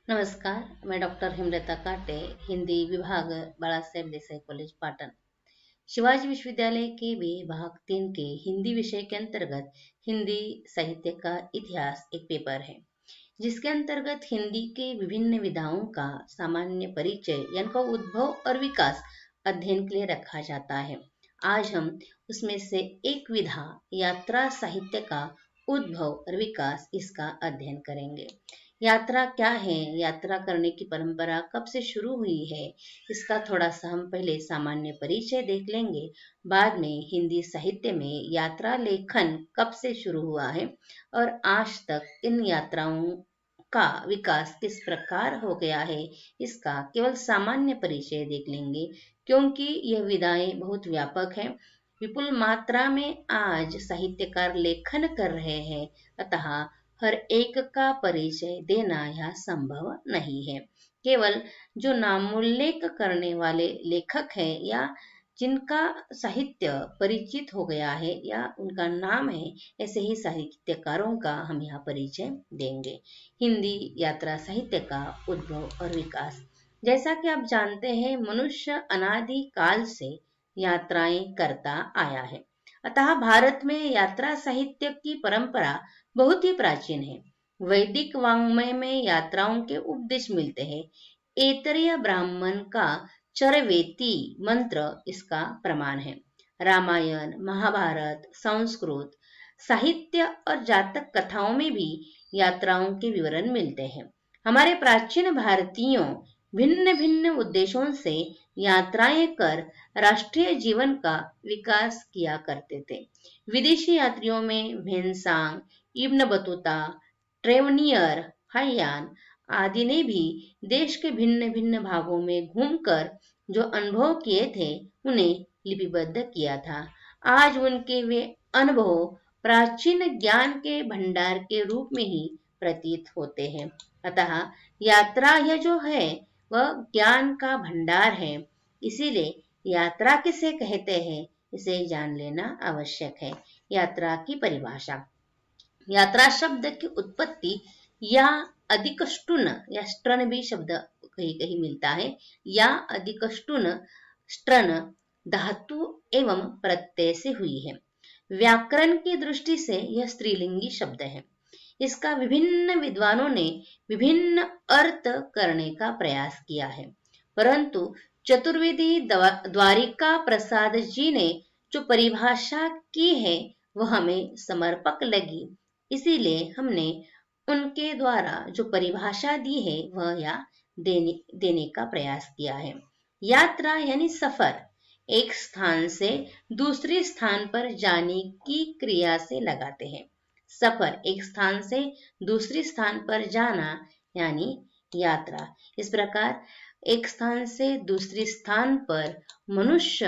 नमस्कार, मैं डॉक्टर हेमलता काटे, हिंदी विभाग बालासाहेब देसाई कॉलेज पाटन। शिवाजी विश्वविद्यालय के भाग 3 के हिंदी विषय के अंतर्गत हिंदी साहित्य का इतिहास एक पेपर है, जिसके अंतर्गत हिंदी के विभिन्न विधाओं का सामान्य परिचय यानी का उद्भव और विकास अध्ययन के लिए रखा जाता है। आज हम उसमें से एक विधा यात्रा साहित्य का उद्भव और विकास इसका अध्ययन करेंगे। यात्रा क्या है, यात्रा करने की परंपरा कब से शुरू हुई है, इसका थोड़ा सा हम पहले सामान्य परिचय देख लेंगे। बाद में हिंदी साहित्य में यात्रा लेखन कब से शुरू हुआ है और आज तक इन यात्राओं का विकास किस प्रकार हो गया है, इसका केवल सामान्य परिचय देख लेंगे। क्योंकि यह विधाएं बहुत व्यापक है, विपुल मात्रा में आज साहित्यकार लेखन कर रहे हैं, अतः हर एक का परिचय देना यह संभव नहीं है। केवल जो नामोल्लेख करने वाले लेखक हैं या जिनका साहित्य परिचित हो गया है या उनका नाम है, ऐसे ही साहित्यकारों का हम यहाँ परिचय देंगे। हिंदी यात्रा साहित्य का उद्भव और विकास। जैसा कि आप जानते हैं, मनुष्य अनादि काल से यात्राएं करता आया है, अतः भारत में यात्रा साहित्य की परंपरा बहुत ही प्राचीन है। वैदिक वाङ्मय में यात्राओं के उपदेश मिलते हैं। ऐतरेय ब्राह्मण का चरवेती मंत्र इसका प्रमाण है। रामायण, महाभारत, संस्कृत साहित्य और जातक कथाओं में भी यात्राओं के विवरण मिलते हैं। हमारे प्राचीन भारतीयों भिन्न भिन्न उद्देश्यों से यात्राएं कर राष्ट्रीय जीवन का विकास किया करते थे। विदेशी यात्रियों में भेनसांग, इब्न बतूता, ट्रेवनियर, हयान आदि ने भी देश के भिन्न भिन्न भागों में घूमकर जो अनुभव किए थे उन्हें लिपिबद्ध किया था। आज उनके वे अनुभव प्राचीन ज्ञान के भंडार के रूप में ही प्रतीत होते हैं। अतः यात्रा यह जो है वह ज्ञान का भंडार है। इसीलिए यात्रा किसे कहते हैं, इसे जान लेना आवश्यक है। यात्रा की परिभाषा। यात्रा शब्द की उत्पत्ति या अधिकष्टुन या स्ट्रन भी शब्द कहीं कहीं मिलता है, या अधिकष्टुन स्ट्रन धातु एवं प्रत्यय से हुई है। व्याकरण की दृष्टि से यह स्त्रीलिंगी शब्द है। इसका विभिन्न विद्वानों ने विभिन्न अर्थ करने का प्रयास किया है, परंतु चतुर्वेदी द्वारिका प्रसाद जी ने जो परिभाषा की है वह हमें समर्पक लगी, इसीलिए हमने उनके द्वारा जो परिभाषा दी है वह यहाँ देने का प्रयास किया है। यात्रा यानी सफर, एक स्थान से दूसरे स्थान पर जाने की क्रिया से लगाते हैं। सफर, एक स्थान से दूसरे स्थान पर जाना यानी यात्रा। इस प्रकार एक स्थान से दूसरे स्थान पर मनुष्य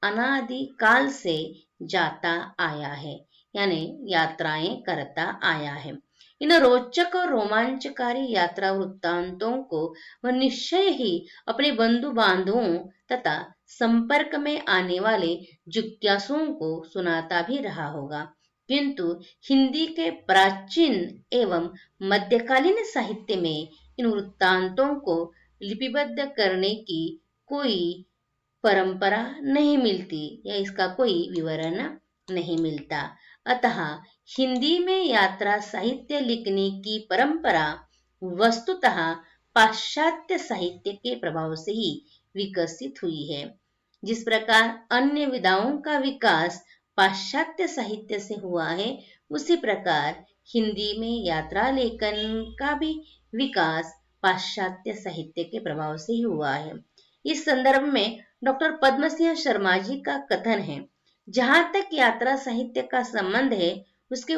अनादि काल से जाता आया है, यानी यात्राएं करता आया है। इन रोचक और रोमांचकारी यात्रा वृत्तांतों को वह निश्चय ही अपने बंधु बांधवों तथा संपर्क में आने वाले जिज्ञासुओं को सुनाता भी रहा होगा। किंतु हिंदी के प्राचीन एवं मध्यकालीन साहित्य में इन वृत्तांतों को लिपिबद्ध करने की कोई परंपरा नहीं मिलती या इसका कोई विवरण नहीं मिलता। अतः हिंदी में यात्रा साहित्य लिखने की परंपरा वस्तुतः पाश्चात्य साहित्य के प्रभाव से ही विकसित हुई है। जिस प्रकार अन्य विधाओं का विकास पाश्चात्य साहित्य से हुआ है, उसी प्रकार हिंदी में यात्रा लेखन का भी विकास पाश्चात्य साहित्य के प्रभाव से ही हुआ है। इस संदर्भ में डॉक्टर पद्मसिंह शर्मा जी का कथन है, जहां तक यात्रा साहित्य का संबंध है, उसके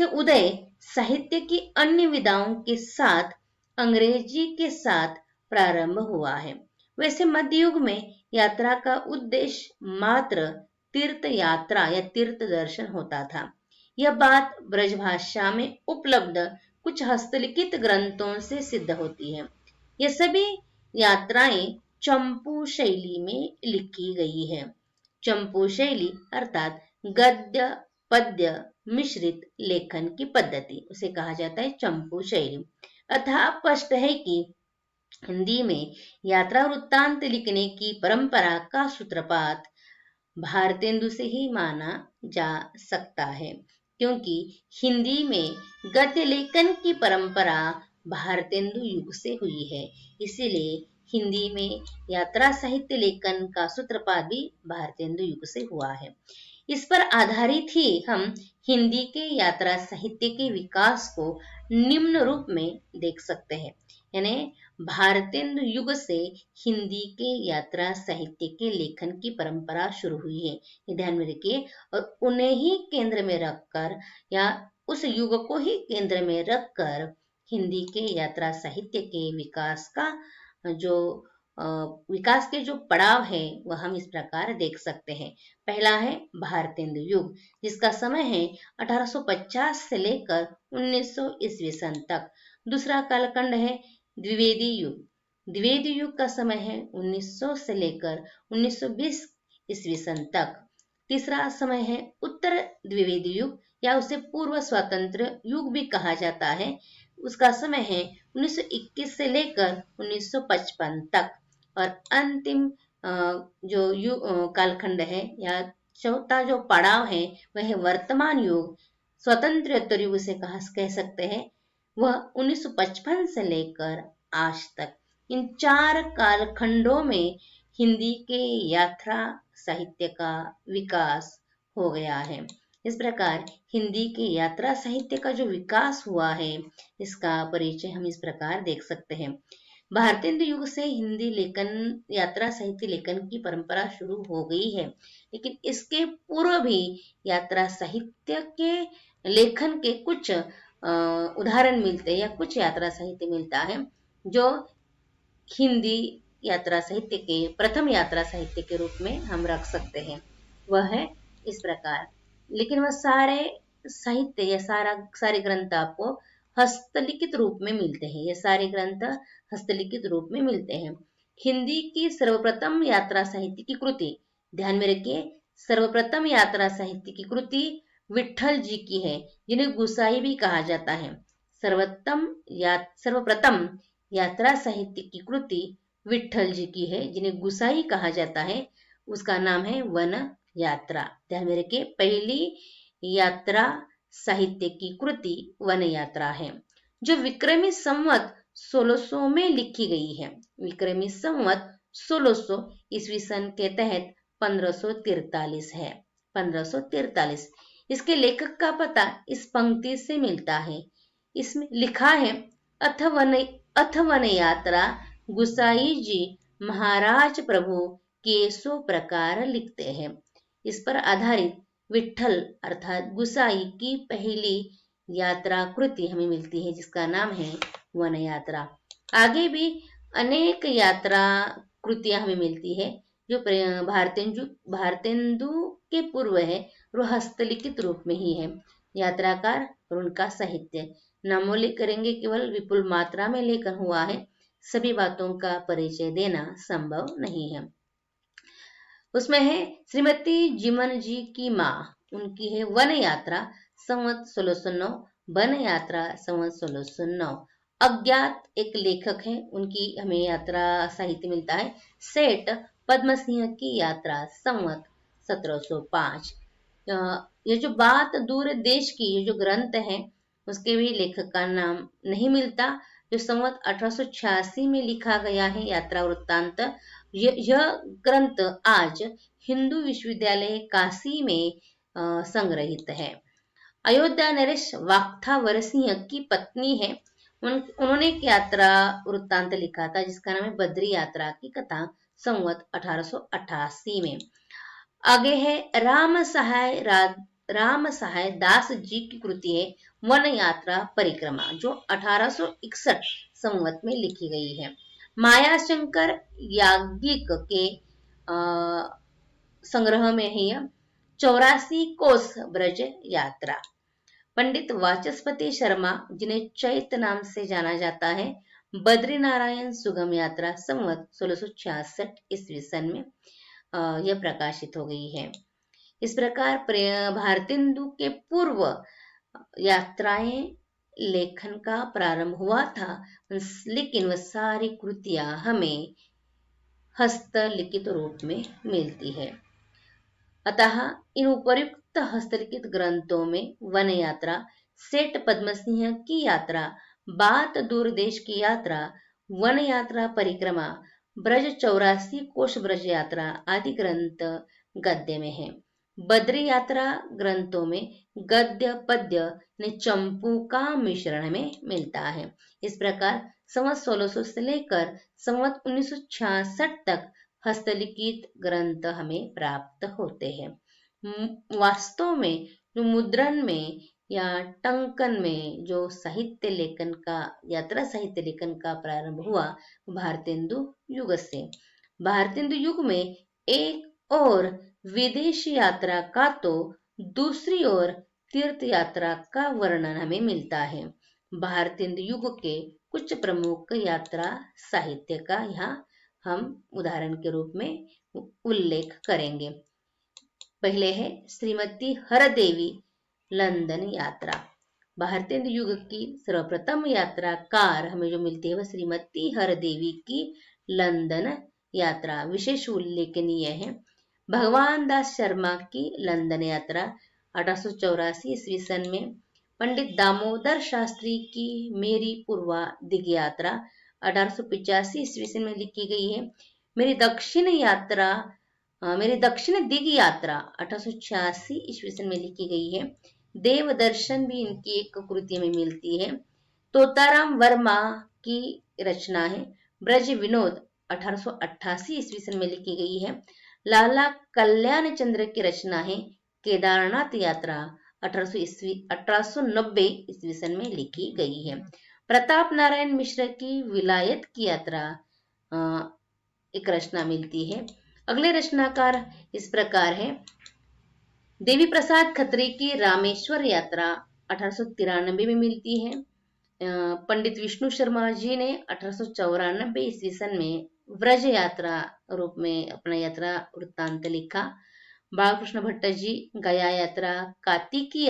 उदय साहित्य की अन्य विधाओं के साथ अंग्रेजी के साथ प्रारंभ हुआ है। वैसे मध्य युग में यात्रा का उद्देश्य मात्र तीर्थ यात्रा या तीर्थ दर्शन होता था। यह बात ब्रजभाषा में उपलब्ध कुछ हस्तलिखित ग्रंथों से सिद्ध होती है। ये सभी यात्राएं चंपू शैली में लिखी गई है। चंपू शैली अर्थात गद्य पद्य मिश्रित लेखन की पद्धति, उसे कहा जाता है चंपू शैली। अतः स्पष्ट है कि हिंदी में यात्रा वृत्तांत लिखने की परंपरा का सूत्रपात भारतेंदु से ही माना जा सकता है, क्योंकि हिंदी में गद्य लेखन की परंपरा भारतेंदु युग से हुई है। इसीलिए हिंदी में यात्रा साहित्य लेखन का सूत्रपात भी भारतेंदु युग से हुआ है। इस पर आधारित ही हम हिंदी के यात्रा साहित्य के विकास को निम्न रूप में देख सकते हैं। यानी भारतेंदु युग से हिंदी के यात्रा साहित्य के लेखन की परंपरा शुरू हुई है, ये ध्यान में रखिए। और उन्हें ही केंद्र में रखकर या उस युग को ही केंद्र में रखकर हिंदी के यात्रा साहित्य के विकास का जो विकास के जो पड़ाव है वह हम इस प्रकार देख सकते हैं। पहला है भारतेंदु युग, जिसका समय है 1850 से लेकर 1900 ईस्वी सन तक। दूसरा कालखंड है द्विवेदी युग। द्विवेदी युग का समय है 1900 से लेकर 1920 ईस्वी सन तक। तीसरा समय है उत्तर द्विवेदी युग या उसे पूर्व स्वतंत्र युग भी कहा जाता है। उसका समय है 1921 से लेकर 1955 तक। और अंतिम जो कालखंड है या चौथा जो पड़ाव है वह है वर्तमान युग, स्वतंत्रोत्तर युग से कह सकते हैं। वह 1955 से लेकर आज तक। इन 4 कालखंडों में हिंदी के यात्रा साहित्य का विकास हो गया है। इस प्रकार हिंदी के यात्रा साहित्य का जो विकास हुआ है इसका परिचय हम इस प्रकार देख सकते हैं। भारतेंदु युग से हिंदी लेखन यात्रा साहित्य लेखन की परंपरा शुरू हो गई है, लेकिन इसके पूर्व भी यात्रा साहित्य के लेखन के कुछ उदाहरण मिलते हैं या कुछ यात्रा साहित्य मिलता है जो हिंदी यात्रा साहित्य के प्रथम यात्रा साहित्य के रूप में हम रख सकते हैं। वह है इस प्रकार। लेकिन वह सारे साहित्य या सारे ग्रंथ आपको हस्तलिखित रूप में मिलते हैं। ये सारे ग्रंथ हस्तलिखित रूप में मिलते हैं। हिंदी की सर्वप्रथम यात्रा साहित्य की कृति, ध्यान में रखिए, सर्वप्रथम यात्रा साहित्य की कृति विट्ठल जी की है, जिन्हें गुसाई भी कहा जाता है। सर्वप्रथम यात्रा साहित्य की कृति विट्ठल जी की है, जिन्हें गुसाई कहा जाता है। उसका नाम है वन यात्रा। ध्यान में रखिए, पहली यात्रा साहित्य की कृति वन यात्रा है, जो विक्रमी संवत 1600 में लिखी गई है। विक्रमी संवत 1600 ईस्वी सन के तहत 1543 है। 1543। इसके लेखक का पता इस पंक्ति से मिलता है। इसमें लिखा है, अथ वन यात्रा गुसाई जी महाराज प्रभु केसो प्रकार लिखते हैं। इस पर आधारित विट्ठल अर्थात गुसाई की पहली यात्रा कृति हमें मिलती है, जिसका नाम है वन यात्रा। आगे भी अनेक यात्रा कृतियां हमें मिलती है जो भारतेंदु के पूर्व है और हस्तलिखित रूप में ही है। यात्राकार और उनका साहित्य नामोल्लेख करेंगे, केवल विपुल मात्रा में लेखन हुआ है, सभी बातों का परिचय देना संभव नहीं है। उसमें है श्रीमती जिमन जी की माँ, उनकी है वन यात्रा संवत 1609, वन यात्रा संवत 1609। अज्ञात एक लेखक है, उनकी हमें यात्रा साहित्य मिलता है, सेठ पद्म सिंह की यात्रा संवत 1705। ये जो बात दूर देश की ये जो ग्रंथ है उसके भी लेखक का नाम नहीं मिलता, जो संवत 1886 में लिखा गया है यात्रा वृत्तांत। यह ग्रंथ आज हिंदू विश्वविद्यालय काशी में संग्रहित है। अयोध्या नरेश वाकथावर सिंह की पत्नी है, उन्होंने एक यात्रा वृत्तांत लिखा था जिसका नाम है बद्री यात्रा की कथा संवत 1888 में। आगे है राम सहाय दास जी की कृति है वन यात्रा परिक्रमा, जो 1861 संवत में लिखी गई है। मायाशंकर याज्ञिक के संग्रह में है यह 84 कोस ब्रज यात्रा। पंडित वाचस्पति शर्मा, जिन्हें चैत नाम से जाना जाता है, बद्री नारायण सुगम यात्रा संवत 1666 ईस्वी सन में यह प्रकाशित हो गई है। इस प्रकार भारतेंदु के पूर्व यात्राएं लेखन का प्रारंभ हुआ था, लेकिन वह सारी कृतियां हमें हस्तलिखित रूप में मिलती है। अतः इन उपर्युक्त हस्तलिखित ग्रंथों में वन यात्रा, सेठ पद्म सिंह की यात्रा, बात दूरदेश की यात्रा, वन यात्रा परिक्रमा, ब्रज 84 कोश ब्रज यात्रा आदि ग्रंथ गद्य में है। बद्री यात्रा ग्रंथों में गद्य पद्य ने चंपू का मिश्रण में मिलता है। इस प्रकार संवत 1600 से लेकर संवत 1966 तक हस्तलिखित ग्रंथ हमें प्राप्त होते हैं। वास्तव में जो मुद्रण में या टंकन में जो साहित्य लेखन का, यात्रा साहित्य लेखन का प्रारंभ हुआ भारतेंदु युग से। भारतेंदु युग में एक और विदेश यात्रा का तो दूसरी ओर तीर्थ यात्रा का वर्णन हमें मिलता है। भारतेंदु युग के कुछ प्रमुख यात्रा साहित्य का यहाँ हम उदाहरण के रूप में उल्लेख करेंगे। पहले है श्रीमती हरदेवी लंदन यात्रा। भारतेंदु युग की सर्वप्रथम यात्राकार हमें जो मिलती है वह श्रीमती हरदेवी की लंदन यात्रा विशेष उल्लेखनीय है। भगवान दास शर्मा की लंदन यात्रा 1884 ईस्वी सन में, पंडित दामोदर शास्त्री की मेरी पूर्वा दिग यात्रा 1885 ईस्वी सन में लिखी गई है। मेरी दक्षिण दिग यात्रा 1886 ईस्वी सन में लिखी गई है। देव दर्शन भी इनकी एक कृति में मिलती है। तोताराम वर्मा की रचना है। ब्रज विनोद 1888 ईस्वी सन में लिखी गई है। लाला कल्याण चंद्र की रचना है केदारनाथ यात्रा 1890 ईस्वी सन में लिखी गई है। प्रताप नारायण मिश्र की विलायत की यात्रा एक रचना मिलती है। अगले रचनाकार इस प्रकार है। देवी प्रसाद खत्री की रामेश्वर यात्रा 1893 में मिलती है। पंडित विष्णु शर्मा जी ने 1894 ईस्वी सन में व्रज यात्रा रूप में अपना यात्रा वृत्तांत लिखा। बालकृष्ण भट्ट जी गया यात्रा, कार्तिकी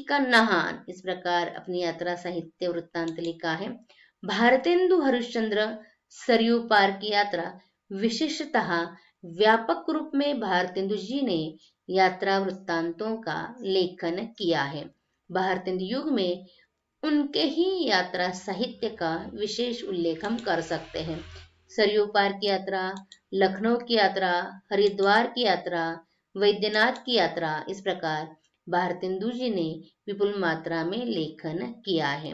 का नहान, इस प्रकार अपनी यात्रा साहित्य वृत्तांत लिखा है। भारतेंदु हरिश्चंद्र सरयू पार की यात्रा, विशेषतः व्यापक रूप में भारतेंदु जी ने यात्रा वृत्तांतों का लेखन किया है। भारतेंदु युग में उनके ही यात्रा साहित्य का विशेष उल्लेख हम कर सकते हैं। सरयू पार की यात्रा, लखनऊ की यात्रा, हरिद्वार की यात्रा, वैद्यनाथ की यात्रा, इस प्रकार भारतेंदु जी ने विपुल मात्रा में लेखन किया है।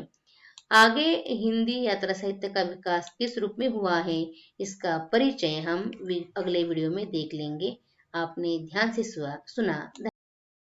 आगे हिंदी यात्रा साहित्य का विकास किस रूप में हुआ है, इसका परिचय हम अगले वीडियो में देख लेंगे। आपने ध्यान से सुना।